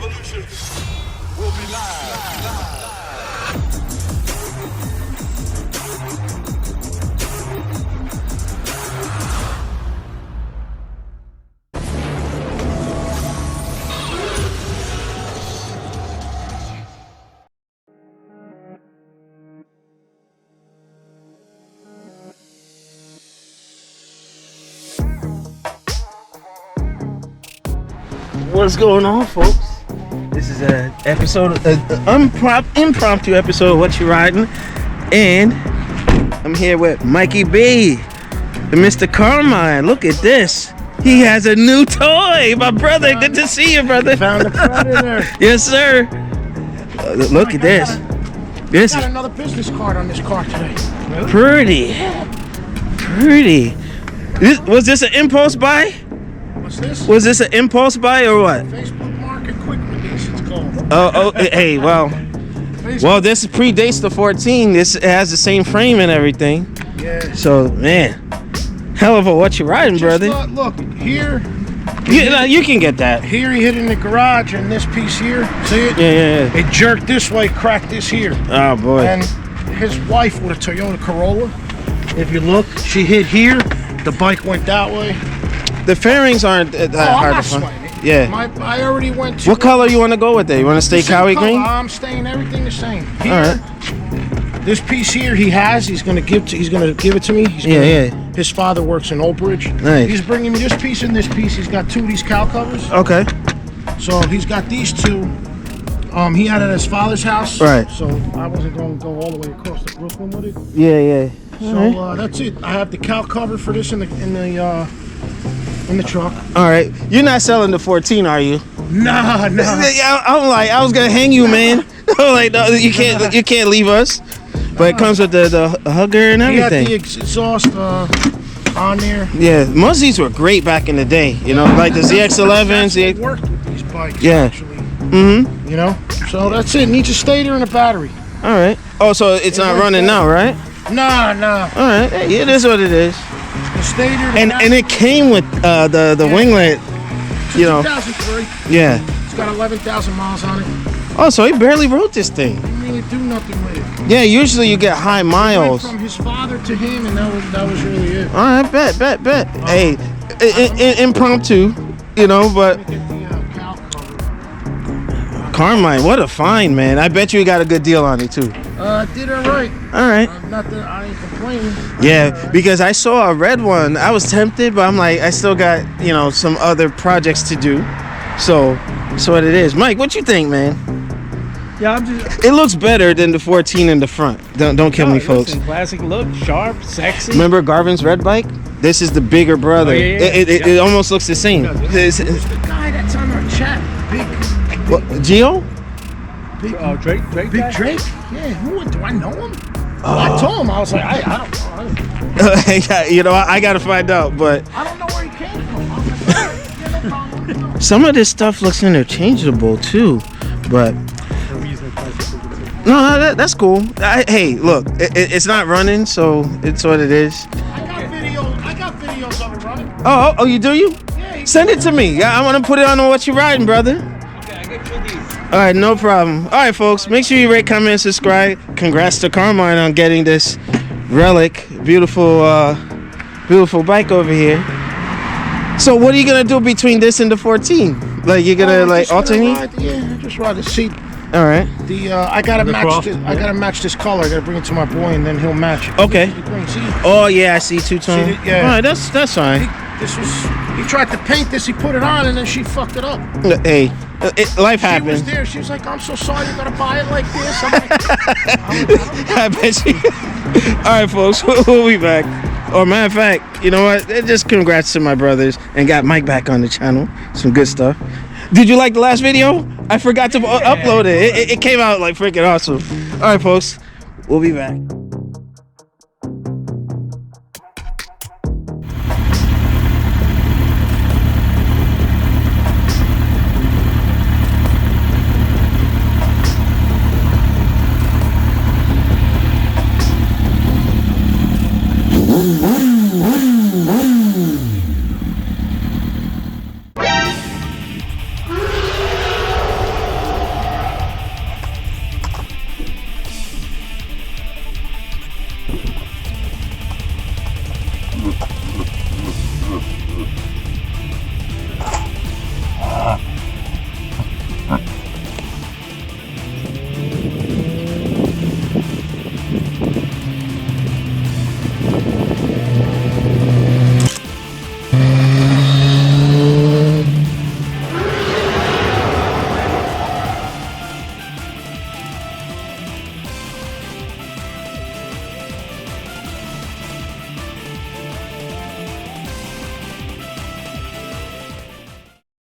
Revolution will be live. What's going on, folks? This is an episode, impromptu episode of What You Ridin', and I'm here with Mikey B and Mr. Carmine. Look at this. He has a new toy, my brother. Good to see you, brother. Found the predator. Yes, sir. Look at this. This Got is another business card on this car today. pretty. Was this an impulse buy? What's this? Was this an impulse buy or what? Facebook Market Quick Release, it's called. Oh, hey, well, this predates the 14. This has the same frame and everything. Yeah. So, man, hell of a What You Riding, brother. Look, here. You can get that. Here he hit in the garage, and this piece here, see it? Yeah. It jerked this way, cracked this here. Oh, boy. And his wife with a Toyota Corolla, if you look, she hit here, the bike went that way. The fairings aren't that I'm hard not to find. sweating it. Yeah. I already went to... What color you want to go with there? You want to stay Cowie green? I'm staying everything the same. Here, All right. this piece here he's gonna give it to me. His father works in Old Bridge. Nice. He's bringing me this piece and this piece. He's got two of these cow covers. Okay. So he's got these two. He had it at his father's house. Right. So I wasn't going to go all the way across the Brooklyn with it. Yeah. So that's it. I have the cow cover for this in the truck. All right. You're not selling the 14, are you? Nah. I'm like, I was gonna hang you, man. I'm like, no, you can't leave us. But it comes with the hugger and He had everything. the exhaust on there. Yeah, most of these were great back in the day. You know, like the ZX11s. I worked with these bikes. Yeah. Actually. You know. So that's it. Needs a stator and a battery. All right. Oh, so it's not running now, right? Nah. All right. Hey, it is what it is. The stator. And it came with the winglet. You know. 2003. Yeah. It's got 11,000 miles on it. Oh, so he barely wrote this thing. Didn't really do nothing with it. Yeah. Usually you get high miles. Went from his father to him, and that was really it. All right. Bet. Hey, impromptu. You know, but. Let me get the cow cover. Carmine, what a find, man. I bet you got a good deal on it too. Did all right. All right. Not that I ain't complaining. Yeah, because I saw a red one. I was tempted, but I'm like, I still got, some other projects to do. So what it is. Mike, what you think, man? Yeah, It looks better than the 14 in the front. Don't kill me, folks. Listen, classic look, sharp, sexy. Remember Garvin's red bike? This is the bigger brother. Oh, yeah. It almost looks the same. Who's the guy that's on our chat? Big What, Gio? Drake. Big Guy? Drake? Yeah, do I know him? I told him, I was like, I don't know. I got to find out, but I don't know where he came from. I was like, all right, yeah, no problem. some of this stuff looks interchangeable too, but no, that's cool. Hey, look, it's not running, so it's what it is. I got videos of it running. Oh, you do you? Yeah, Send it to me. Yeah, I want to put it on What You Riding, brother. Okay, I get you these. All right, no problem. All right, folks, make sure you rate, comment, and subscribe. Congrats to Carmine on getting this relic, beautiful bike over here. So, what are you gonna do between this and the 14? Like, you're gonna alternate? I just ride the seat. All right. I gotta match this color. I gotta bring it to my boy, and then he'll match it. Okay. The green, see? Oh yeah, I see two-tone. See, yeah. All right, that's fine. He tried to paint this. He put it on, and then she fucked it up. Hey, life She was happens. there. She was like, "I'm so sorry. You gotta buy it like this." I'm like, I bet you. All right, folks, we'll be back. Or matter of fact, you know what? Just congrats to my brothers and got Mike back on the channel. Some good stuff. Did you like the last video? I forgot to upload it. It came out like freaking awesome. All right, folks, we'll be back.